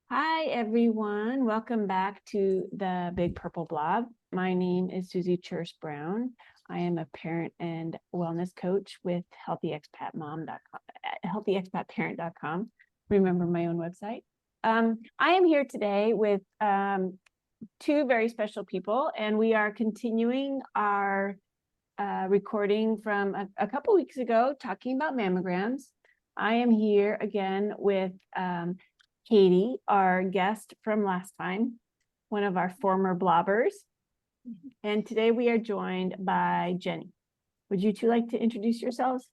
Hi, everyone. Welcome back to the Big Purple Blob. My name is Susie Church Brown. I am a parent and wellness coach with healthyexpatmom.com, healthyexpatparent.com. Remember my own website. I am here today with two very special people, and we are continuing our recording from a couple weeks ago talking about mammograms. I am here again with Katie, our guest from last time, one of our former blobbers. And today we are joined by Jennie. Would you two like to introduce yourselves?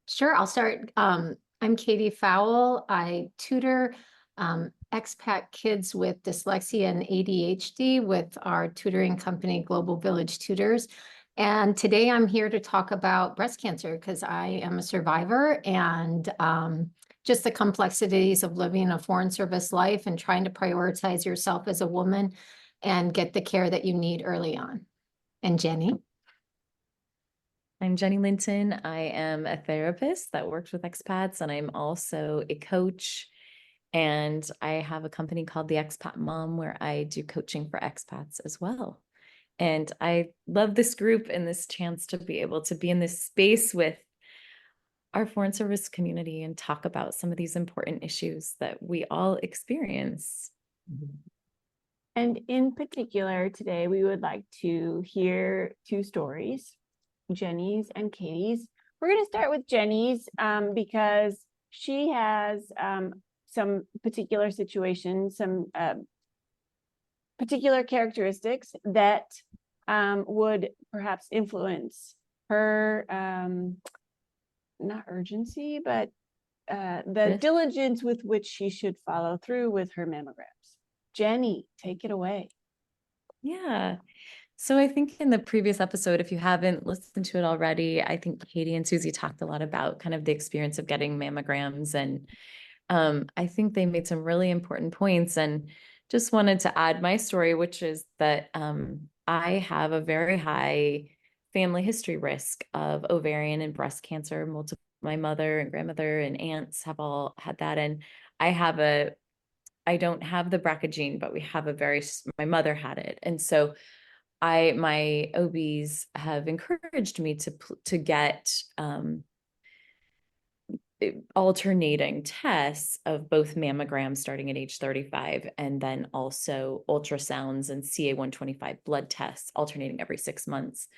Sure, I'll start. I'm Katie Fowle. I tutor expat kids with dyslexia and ADHD with our tutoring company, Global Village Tutors. And today I'm here to talk about breast cancer because I am a survivor and just the complexities of living a foreign service life and trying to prioritize yourself as a woman and get the care that you need early on. And Jennie? I'm Jennie Linton. I am a therapist that works with expats, and I'm also a coach. And I have a company called The Expat Mom where I do coaching for expats as well. And I love this group and this chance to be able to be in this space with our foreign service community and talk about some of these important issues that we all experience. And in particular, today we would like to hear two stories, Jennie's and Katie's. We're going to start with Jennie's because she has some particular situations, some particular characteristics that would perhaps influence her, not urgency, but the diligence with which she should follow through with her mammograms. Jennie, take it away. Yeah. So I think in the previous episode, if you haven't listened to it already, I think Katie and Susie talked a lot about kind of the experience of getting mammograms. And I think they made some really important points, and just wanted to add my story, which is that I have a very high family history risk of ovarian and breast cancer. My mother and grandmother and aunts have all had that. And I don't have the BRCA gene, but my mother had it. And so my OBs have encouraged me to get alternating tests of both mammograms starting at age 35, and then also ultrasounds and CA-125 blood tests alternating every 6 months.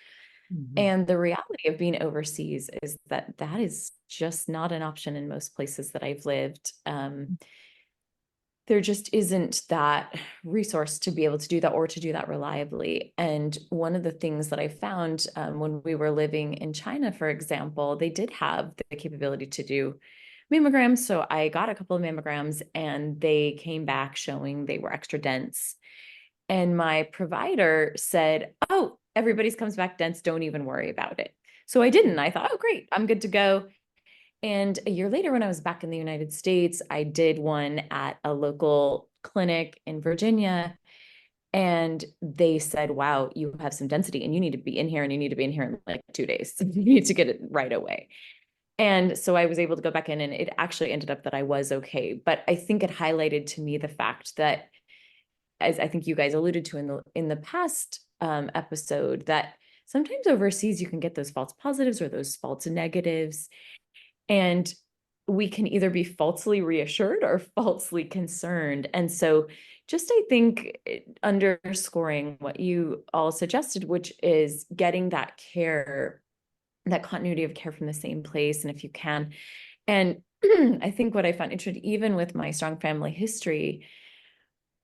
Mm-hmm. And the reality of being overseas is that is just not an option in most places that I've lived. There just isn't that resource to be able to do that, or to do that reliably. And one of the things that I found when we were living in China, for example, they did have the capability to do mammograms. So I got a couple of mammograms and they came back showing they were extra dense. And my provider said, "Oh, everybody's comes back dense. Don't even worry about it." So I didn't. I thought, "Oh, great, I'm good to go." And a year later, when I was back in the United States, I did one at a local clinic in Virginia. And they said, "Wow, you have some density and you need to be in here, and you need to be in here in like 2 days. You need to get it right away." And so I was able to go back in, and it actually ended up that I was okay. But I think it highlighted to me the fact that, as I think you guys alluded to in the past episode, that sometimes overseas you can get those false positives or those false negatives. And we can either be falsely reassured or falsely concerned. And so just, I think, underscoring what you all suggested, which is getting that care, that continuity of care from the same place. And if you can, and I think what I found interesting, even with my strong family history,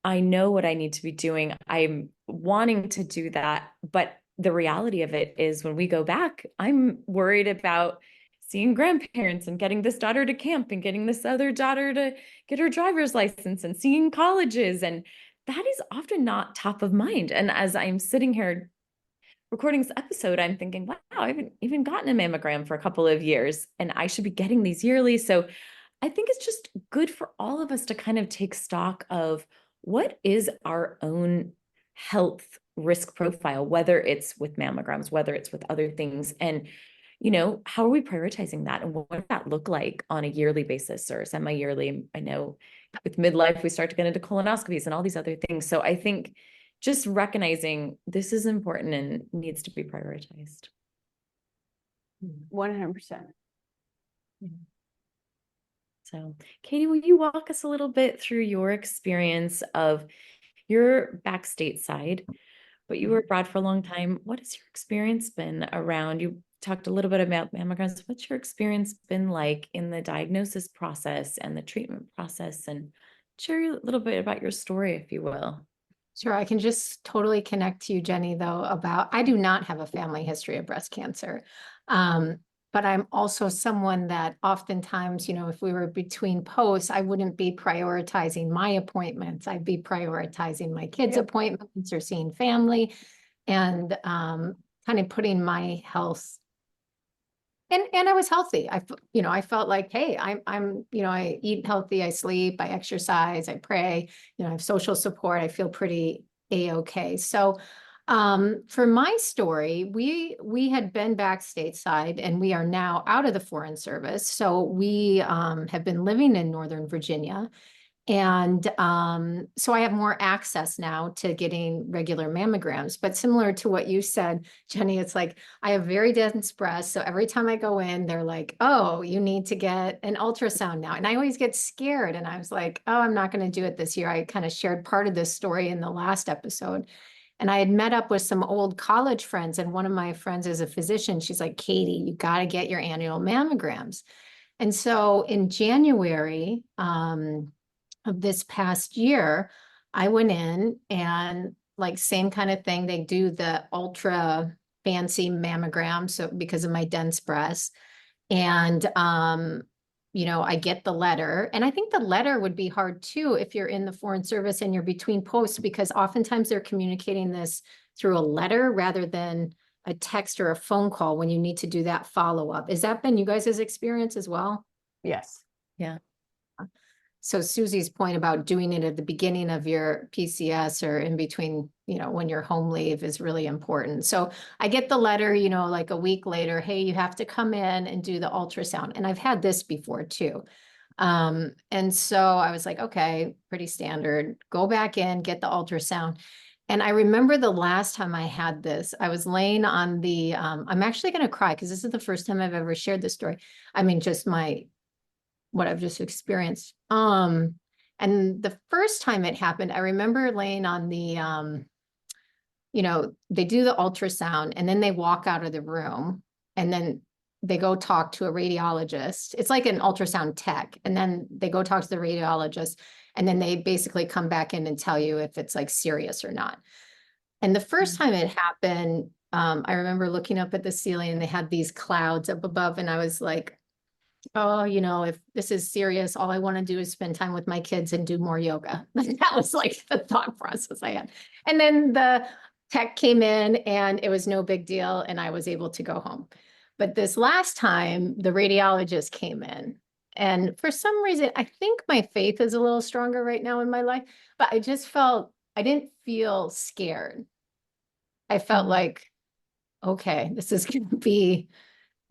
I know what I need to be doing. I'm wanting to do that. But the reality of it is, when we go back, I'm worried about seeing grandparents and getting this daughter to camp and getting this other daughter to get her driver's license and seeing colleges. And that is often not top of mind. And as I'm sitting here recording this episode, I'm thinking, wow, I haven't even gotten a mammogram for a couple of years, and I should be getting these yearly. So I think it's just good for all of us to kind of take stock of what is our own health risk profile, whether it's with mammograms, whether it's with other things. And how are we prioritizing that? And what does that look like on a yearly basis or semi-yearly? I know with midlife, we start to get into colonoscopies and all these other things. So I think just recognizing this is important and needs to be prioritized. 100%. So Katie, will you walk us a little bit through your experience of your back stateside, but you were abroad for a long time. What has your experience been around? You talked a little bit about mammograms. What's your experience been like in the diagnosis process and the treatment process? And share a little bit about your story, if you will. Sure, I can just totally connect to you, Jenny, though, about I do not have a family history of breast cancer. But I'm also someone that oftentimes, if we were between posts, I wouldn't be prioritizing my appointments. I'd be prioritizing my kids' appointments or seeing family and kind of putting my health. And I was healthy. I felt like, hey, I eat healthy, I sleep, I exercise, I pray, I have social support. I feel pretty A-okay. So for my story, we had been back stateside and we are now out of the Foreign Service. So we have been living in Northern Virginia. And so I have more access now to getting regular mammograms. But similar to what you said, Jenny, it's like I have very dense breasts. So every time I go in, they're like, oh, you need to get an ultrasound now. And I always get scared. And I was like, oh, I'm not going to do it this year. I kind of shared part of this story in the last episode. And I had met up with some old college friends. And one of my friends is a physician. She's like, Katie, you got to get your annual mammograms. And so in January, of this past year, I went in and like same kind of thing. They do the ultra fancy mammogram. So because of my dense breasts and, I get the letter and I think the letter would be hard too, if you're in the Foreign Service and you're between posts, because oftentimes they're communicating this through a letter rather than a text or a phone call when you need to do that follow-up. Has that been you guys' experience as well? Yes. Yeah. So Susie's point about doing it at the beginning of your PCS or in between, when you're home leave is really important. So I get the letter, like a week later, hey, you have to come in and do the ultrasound. And I've had this before too. And so I was like, okay, pretty standard, go back in, get the ultrasound. And I remember the last time I had this, I was laying on the, I'm actually going to cry because this is the first time I've ever shared this story. I mean, just what I've just experienced. And the first time it happened, I remember laying on the, they do the ultrasound and then they walk out of the room and then they go talk to a radiologist. It's like an ultrasound tech. And then they go talk to the radiologist and then they basically come back in and tell you if it's like serious or not. And the first time it happened, I remember looking up at the ceiling and they had these clouds up above and I was like, oh, if this is serious, all I want to do is spend time with my kids and do more yoga. That was like the thought process I had. And then the tech came in and it was no big deal and I was able to go home. But this last time, the radiologist came in. And for some reason, I think my faith is a little stronger right now in my life, but I didn't feel scared. I felt like, okay, this is going to be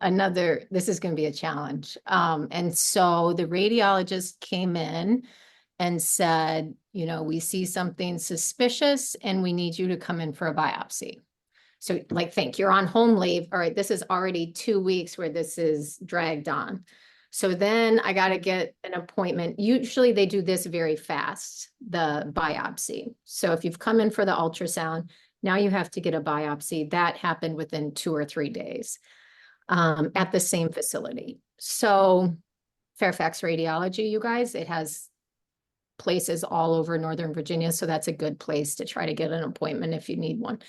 a challenge. And so the radiologist came in and said, we see something suspicious and we need you to come in for a biopsy. So think you're on home leave. All right, this is already 2 weeks where this is dragged on. So then I got to get an appointment. Usually they do this very fast, the biopsy. So if you've come in for the ultrasound, now you have to get a biopsy. That happened within 2 or 3 days. At the same facility. So Fairfax Radiology, you guys, it has places all over Northern Virginia. So that's a good place to try to get an appointment if you need one.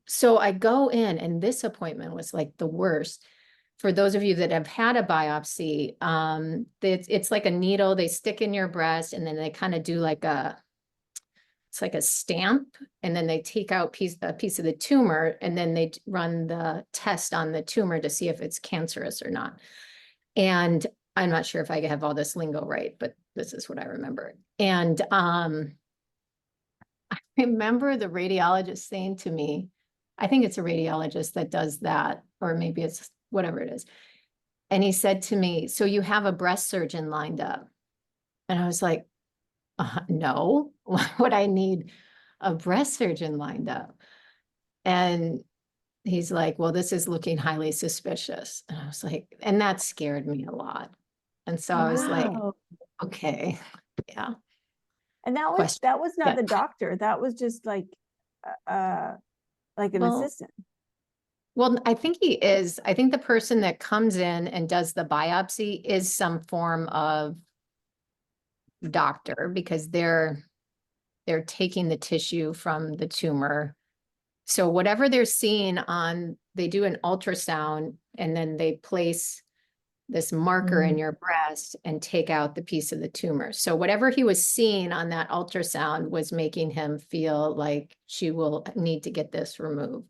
So I go in and this appointment was like the worst. For those of you that have had a biopsy, it's like a needle they stick in your breast and then they kind of do it's like a stamp and then they take out a piece of the tumor and then they run the test on the tumor to see if it's cancerous or not. And I'm not sure if I have all this lingo right, but this is what I remember. And I remember the radiologist saying to me, I think it's a radiologist that does that or maybe it's whatever it is. And he said to me, so you have a breast surgeon lined up? And I was like, no, why would I need a breast surgeon lined up? And he's like, well, this is looking highly suspicious. And I was like, and that scared me a lot. And so I was like, Wow. okay, yeah. And that Question. was not Yeah. the doctor. That was just like an Well, assistant. well, I think he is. I think the person that comes in and does the biopsy is some form of doctor, because they're taking the tissue from the tumor. So whatever they're seeing on, they do an ultrasound and then they place this marker in your breast and take out the piece of the tumor. So whatever he was seeing on that ultrasound was making him feel like she will need to get this removed.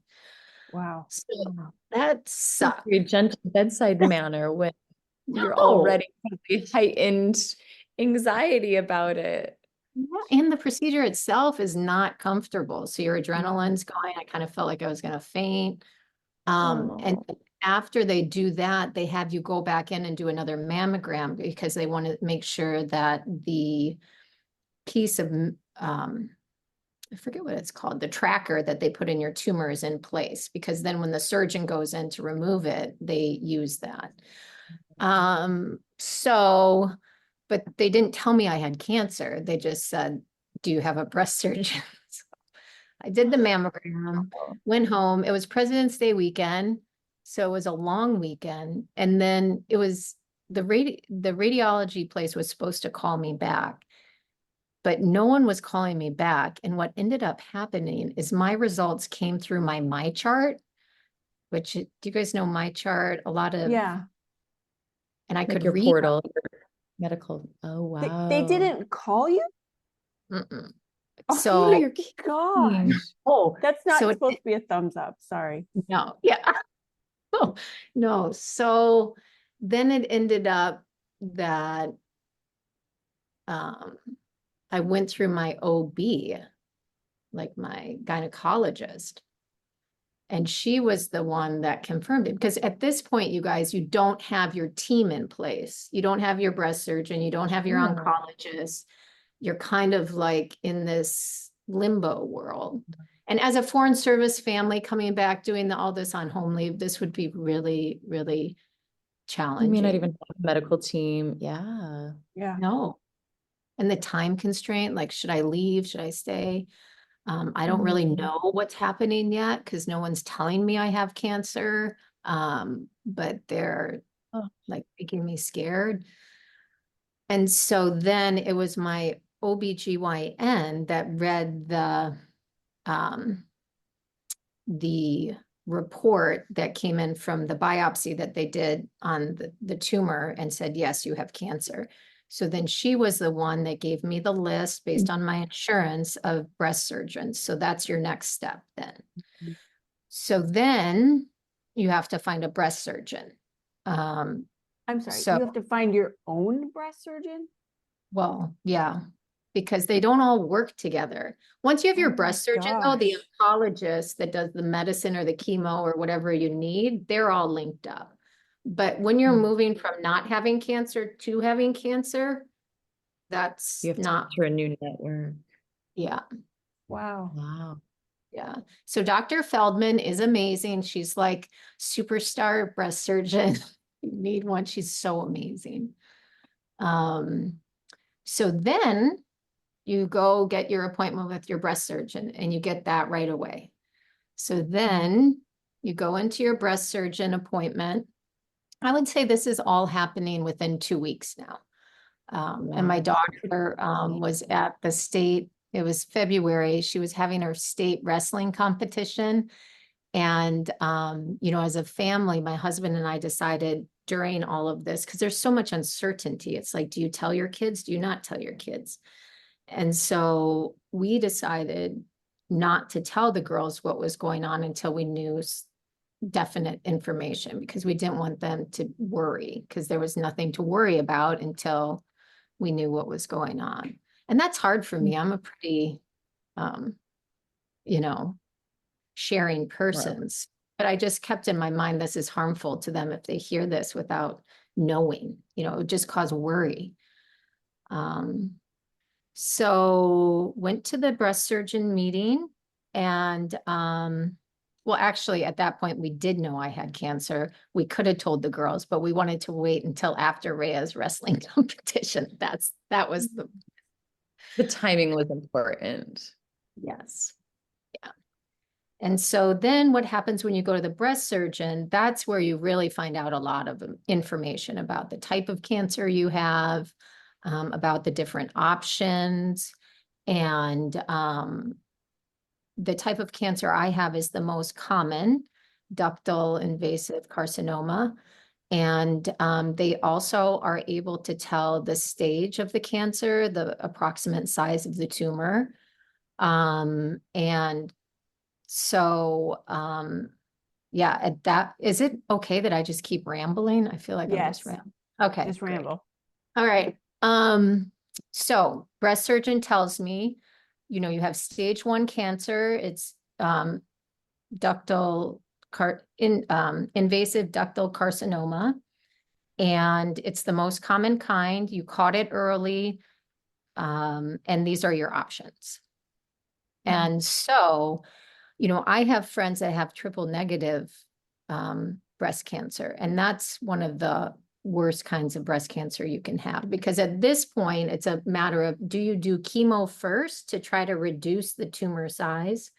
Wow. So that sucked. Your gentle bedside manner when you're No. already probably heightened anxiety about it. Yeah, and the procedure itself is not comfortable. So your adrenaline's going. I kind of felt like I was going to faint. And after they do that, they have you go back in and do another mammogram, because they want to make sure that the piece of, I forget what it's called, the tracker that they put in your tumor is in place, because then when the surgeon goes in to remove it, they use that. So, but they didn't tell me I had cancer. They just said, do you have a breast surgeon? So I did the mammogram, went home. It was President's Day weekend. So it was a long weekend. And then it was the radiology place was supposed to call me back, but no one was calling me back. And what ended up happening is my results came through my chart, which, do you guys know my chart? A lot of, Yeah. and I Like could your read. portal, your medical. Oh, They, wow. they didn't call you? Mm-mm. Oh So, my gosh. oh, That's not so it- supposed to be a thumbs up. Sorry. no, yeah. Oh, no. So then it ended up that I went through my OB, like my gynecologist, and she was the one that confirmed it. Because at this point, you guys, you don't have your team in place. You don't have your breast surgeon, you don't have your No. oncologist. You're kind of like in this limbo world. And as a foreign service family coming back, doing all this on home leave, this would be really, really You challenging. may not even have a medical team. Yeah. Yeah. No. And the time constraint, like, should I leave? Should I stay? I don't really know what's happening yet, because no one's telling me I have cancer. But they're like making me scared. And so then it was my OBGYN that read the report that came in from the biopsy that they did on the tumor and said, yes, you have cancer. So then she was the one that gave me the list based on my insurance of breast surgeons. So that's your next step then. So then you have to find a breast surgeon. I'm sorry. So- You have to find your own breast surgeon? Well, yeah, because they don't all work together. Once you have your Oh my breast surgeon, though, the gosh. oncologist that does the medicine or the chemo or whatever you need, they're all linked up. But when you're moving from not having cancer to having cancer, that's You have to not, enter a new network. yeah, Wow. Wow. yeah. So Dr. Feldman is amazing. She's like superstar breast surgeon. You need one. She's so amazing. So then you go get your appointment with your breast surgeon and you get that right away. So then you go into your breast surgeon appointment. I would say this is all happening within 2 weeks now. And my daughter was at the state, it was February, she was having her state wrestling competition. And, as a family, my husband and I decided during all of this, because there's so much uncertainty. It's like, do you tell your kids? Do you not tell your kids? And so we decided not to tell the girls what was going on until we knew definite information, because we didn't want them to worry, because there was nothing to worry about until we knew what was going on. And that's hard for me. I'm a pretty, sharing person, but I just kept in my mind, this is harmful to them if they hear this without knowing, it would just cause worry. So went to the breast surgeon meeting and, well, actually at that point we did know I had cancer. We could have told the girls, but we wanted to wait until after Rhea's wrestling competition. That was The timing was important. yes. Yeah. And so then what happens when you go to the breast surgeon, that's where you really find out a lot of information about the type of cancer you have, about the different options. And the type of cancer I have is the most common, ductal invasive carcinoma. And they also are able to tell the stage of the cancer, the approximate size of the tumor. And so, yeah, at that, is it okay that I just keep rambling? I feel like I'm just Yes. rambling. Okay. Just great. ramble. All right. So breast surgeon tells me, you have stage 1 cancer. It's invasive ductal carcinoma. And it's the most common kind. You caught it early. And these are your options. And so, I have friends that have triple negative breast cancer, and that's one of the worst kinds of breast cancer you can have, because at this point, it's a matter of, do you do chemo first to try to reduce the tumor size?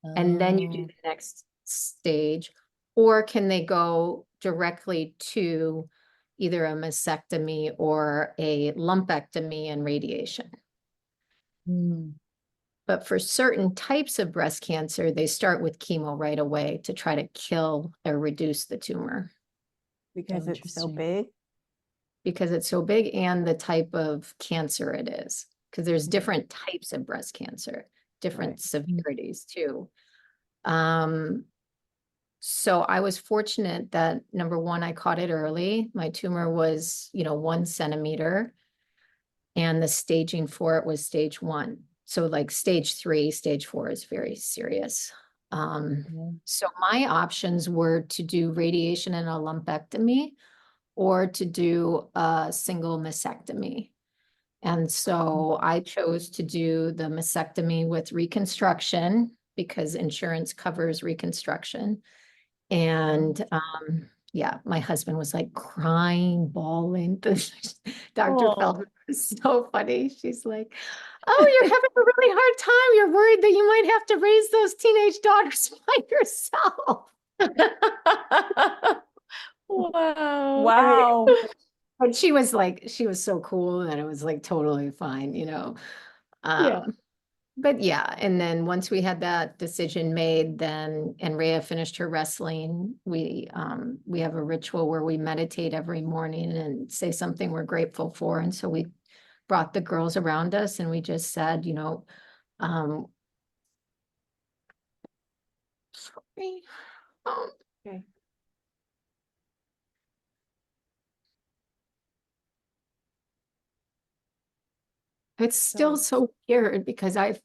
And then you do the next stage, or can they go directly to either a mastectomy or a lumpectomy and radiation? But for certain types of breast cancer, they start with chemo right away to try to kill or reduce the tumor. Because it's so interesting. big. Because it's so big and the type of cancer it is. Because there's different types of breast cancer, different Right. severities too. So I was fortunate that, number one, I caught it early. My tumor was, 1 centimeter, and the staging for it was stage 1. So like stage 3, stage 4 is very serious. So my options were to do radiation and a lumpectomy, or to do a single mastectomy. And so I chose to do the mastectomy with reconstruction because insurance covers reconstruction. And yeah, my husband was like crying, bawling. Dr. Feldman was so funny. She's like, oh, you're having a really hard time. You're worried that you might have to raise those teenage daughters by yourself. Wow. Wow. But she was so cool that it was like totally fine, Yeah. But yeah, and then once we had that decision made, then and Rhea finished her wrestling, we have a ritual where we meditate every morning and say something we're grateful for. And so we brought the girls around us and we just said, sorry. Okay. It's still so weird because I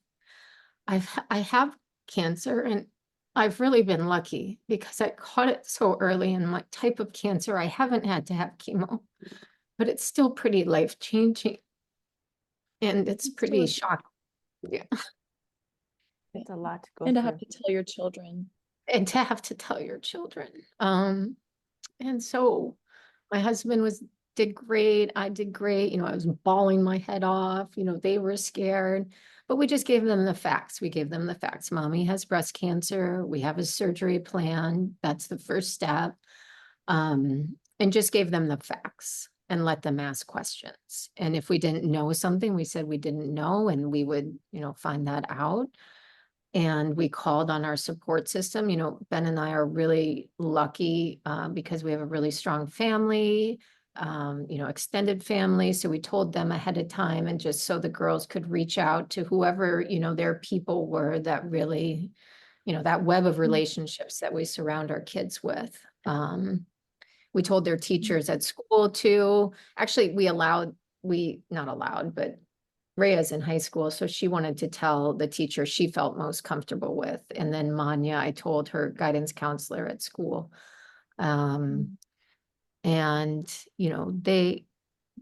have cancer, and I've really been lucky because I caught it so early in my type of cancer. I haven't had to have chemo, but it's still pretty life-changing. And it's pretty shocking. Yeah. It's a lot to go And to through. have to tell your children. And to have to tell your children. And so my husband did great. I did great. I was bawling my head off. They were scared, but we just gave them the facts. We gave them the facts. Mommy has breast cancer. We have a surgery plan. That's the first step. And just gave them the facts and let them ask questions. And if we didn't know something, we said we didn't know, and we would, find that out. And we called on our support system. Ben and I are really lucky because we have a really strong family, extended family. So we told them ahead of time, and just so the girls could reach out to whoever, their people were that really, that web of relationships that we surround our kids with. We told their teachers at school too. Actually, not allowed, but Rhea's in high school, so she wanted to tell the teacher she felt most comfortable with. And then Manya, I told her guidance counselor at school. And,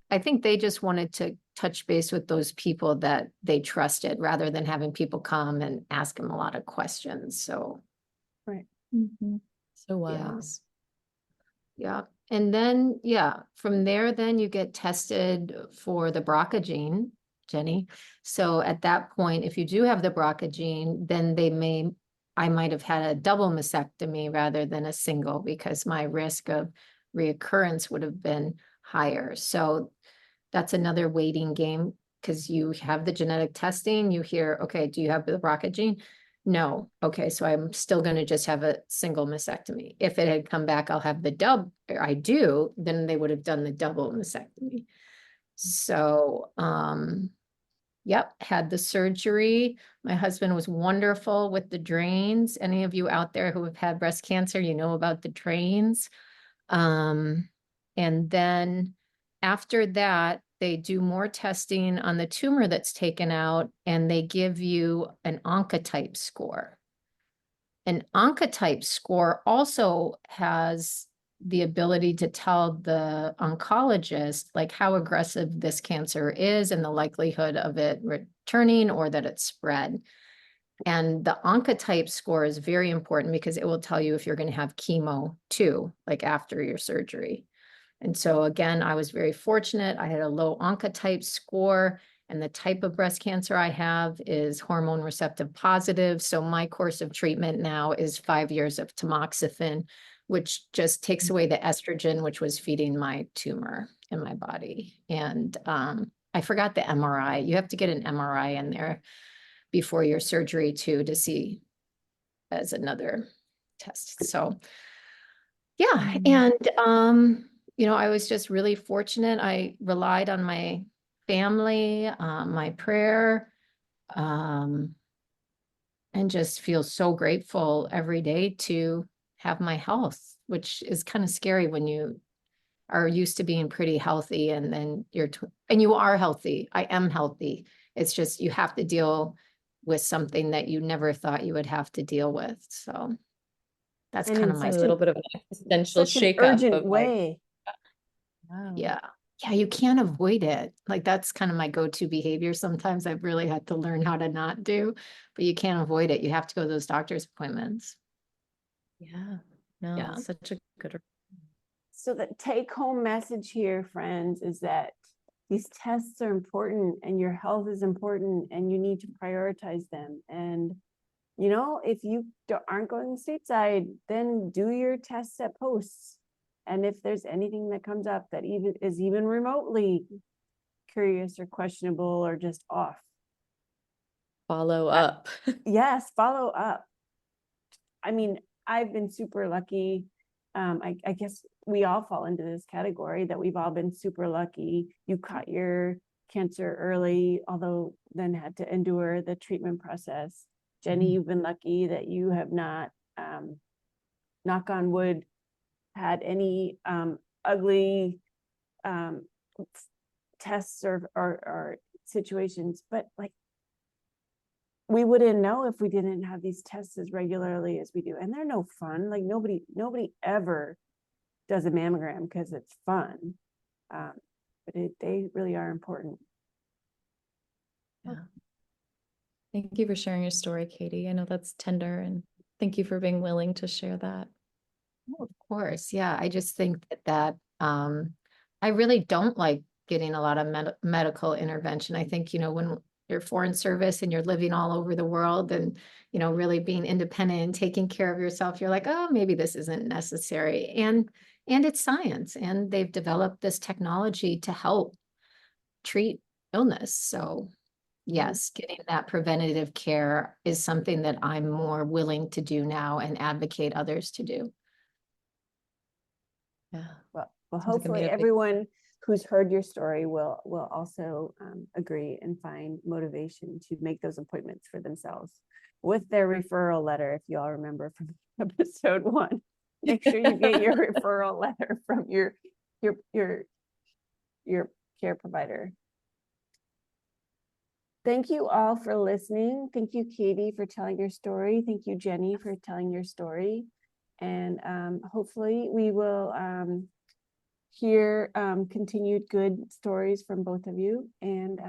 I think they just wanted to touch base with those people that they trusted rather than having people come and ask them a lot of questions. So, Right. So Yeah. wise. yeah. And then, from there, then you get tested for the BRCA gene, Jenny. So at that point, if you do have the BRCA gene, then I might have had a double mastectomy rather than a single because my risk of reoccurrence would have been higher. So that's another waiting game because you have the genetic testing, you hear, okay, do you have the BRCA gene? No. Okay, so I'm still going to just have a single mastectomy. If it had come back, I'll have the I do, then they would have done the double mastectomy. So, yep, had the surgery. My husband was wonderful with the drains. Any of you out there who have had breast cancer, you know about the drains. And then after that, they do more testing on the tumor that's taken out, and they give you an oncotype score. An oncotype score also has the ability to tell the oncologist like how aggressive this cancer is and the likelihood of it returning or that it's spread. And the oncotype score is very important because it will tell you if you're going to have chemo too, like after your surgery. And so again, I was very fortunate. I had a low oncotype score, and the type of breast cancer I have is hormone receptive positive. So my course of treatment now is 5 years of tamoxifen, which just takes away the estrogen, which was feeding my tumor in my body. And I forgot the MRI. You have to get an MRI in there before your surgery too, to see as another test. So yeah, and I was just really fortunate. I relied on my family, my prayer, and just feel so grateful every day to have my health, which is kind of scary when you are used to being pretty healthy and then and you are healthy. I am healthy. It's just you have to deal with something that you never thought you would have to deal with. So that's And kind in of my A such little an bit of an existential such an shakeup urgent of like, way. wow. Yeah. Yeah, you can't avoid it. Like that's kind of my go-to behavior. Sometimes I've really had to learn how to not do, but you can't avoid it. You have to go to those doctor's appointments. Yeah. No, Yeah. it's such a good. So the take home message here, friends, is that these tests are important and your health is important and you need to prioritize them. And, if you aren't going stateside, then do your tests at posts. And if there's anything that comes up that is even remotely curious or questionable or just off, Follow up. yes, follow up. I mean, I've been super lucky. I guess we all fall into this category that we've all been super lucky. You caught your cancer early, although then had to endure the treatment process. Jennie, you've been lucky that you have not, knock on wood, had any ugly tests or situations, but like we wouldn't know if we didn't have these tests as regularly as we do. And they're no fun. Like nobody ever does a mammogram because it's fun. But they really are important. Yeah. Thank you for sharing your story, Katie. I know that's tender, and thank you for being willing to share that. Oh, of course. Yeah. I just think that I really don't like getting a lot of medical intervention. I think, when you're foreign service and you're living all over the world and, really being independent and taking care of yourself, you're like, oh, maybe this isn't necessary. And it's science, and they've developed this technology to help treat illness. So yes, getting that preventative care is something that I'm more willing to do now and advocate others to do. Yeah. Well, Sounds like I hopefully made a big- everyone who's heard your story will also agree and find motivation to make those appointments for themselves with their referral letter. If you all remember from episode 1, make sure you get your referral letter from your care provider. Thank you all for listening. Thank you, Katie, for telling your story. Thank you, Jennie, for telling your story. And hopefully we will hear continued good stories from both of you. And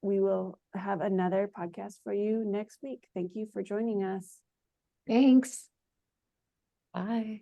we will have another podcast for you next week. Thank you for joining us. Thanks. Bye.